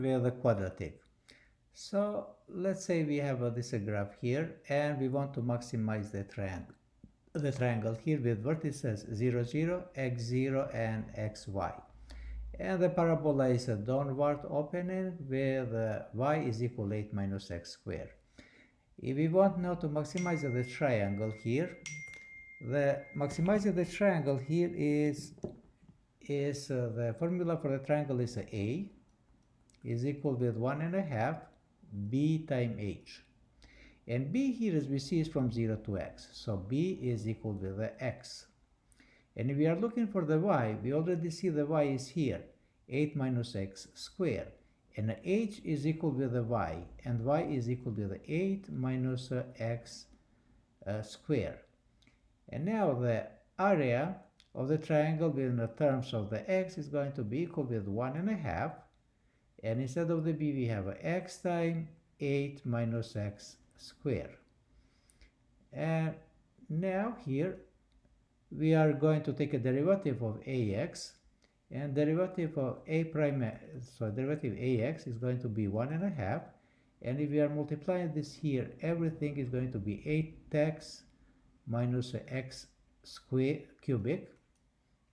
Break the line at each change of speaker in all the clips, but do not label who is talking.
with a quadratic. So let's say we have this graph here and we want to maximize the triangle. The triangle here with vertices 0, 0, x 0 and xy. And the parabola is a downward opening with y is equal to 8 minus x squared. If we want now to maximize the triangle here, the maximizing the triangle here is the formula for the triangle is a is equal with 1.5 b times h. And b here, as we see, is from 0 to x. So b is equal with the x. And if we are looking for the y, we already see the y is here, 8 minus x squared. And h is equal with the y, and y is equal to the 8 minus x squared. And now the area of the triangle within the terms of the x is going to be equal with 1.5. And instead of the b, we have x times 8 minus x squared. And now here we are going to take a derivative of ax, and derivative of a prime, so derivative ax is going to be 1.5. And if we are multiplying this here, everything is going to be 8x minus x squared cubic,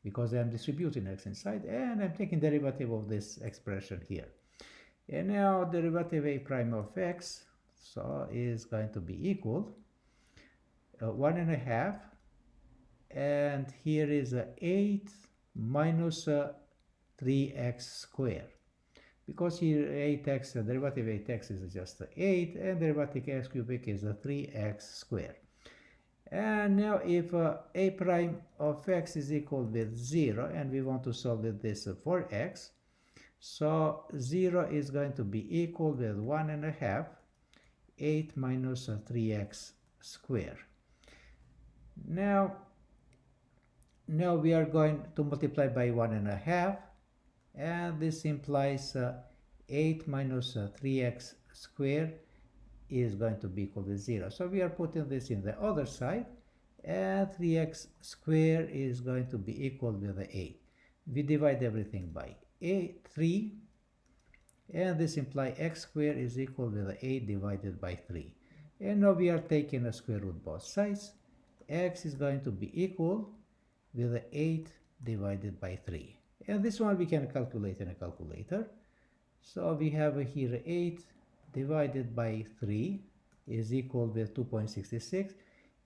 because I am distributing x inside, and I'm taking derivative of this expression here. And now derivative a prime of x so is going to be equal 1.5, and here is 8 minus 3x squared, because here 8x, derivative 8x is just 8, and derivative x cubic is 3x squared. And now if a prime of x is equal with 0, and we want to solve this for x, so 0 is going to be equal with 1.5, 8 minus 3x squared. Now we are going to multiply by 1.5, and this implies 8 minus 3x squared is going to be equal to 0. So we are putting this in the other side, and 3x squared is going to be equal with 8. We divide everything by 3, and this implies x squared is equal with 8 divided by 3. And now we are taking a square root both sides. X is going to be equal with 8 divided by 3. And this one we can calculate in a calculator. So we have here 8 divided by 3 is equal with 2.66.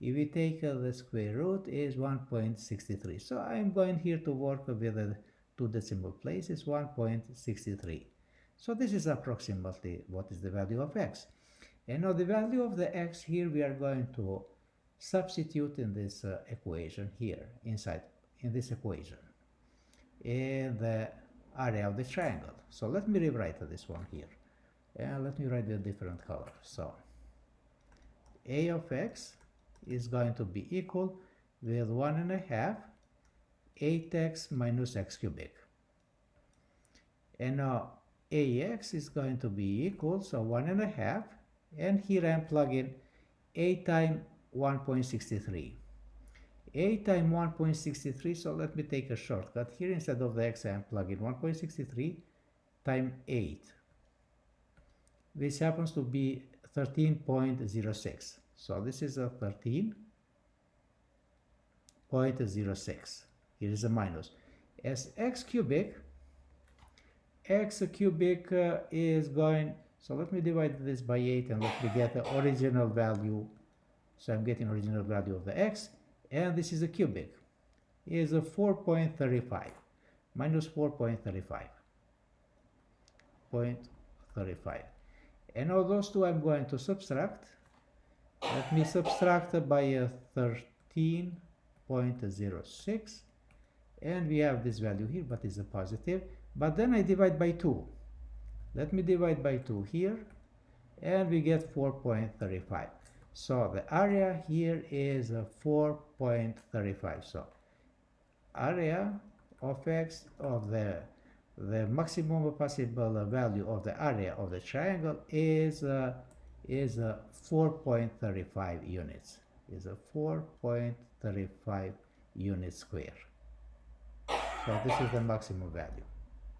If we take the square root is 1.63. So I'm going here to work with the 2 decimal places, 1.63. So this is approximately what is the value of x. And now the value of the x here we are going to substitute in this equation here, inside in this equation, in the area of the triangle. So let me rewrite this one here. And let me write with a different color. So a of x is going to be equal with 1.5 8x minus x cubic. And now ax is going to be equal, so 1.5, and here I am plugging 8 times 1.63. 8 times 1.63, so let me take a shortcut. Here instead of the x I am plugging 1.63 times 8, which happens to be 13.06. So this is a 13.06. Here is a minus. As x cubic is going, so let me divide this by 8 and let me get the original value. So I'm getting original value of the x, and this is a cubic, is a 4.35 minus 4.35. And all those two I'm going to subtract. Let me subtract by a 13.06, and we have this value here, but it's a positive. But then I divide by 2. Let me divide by 2 here, and we get 4.35. So the area here is 4.35. So area of x of the maximum possible value of the area of the triangle is 4.35 units. Is a 4.35 units square. So this is the maximum value.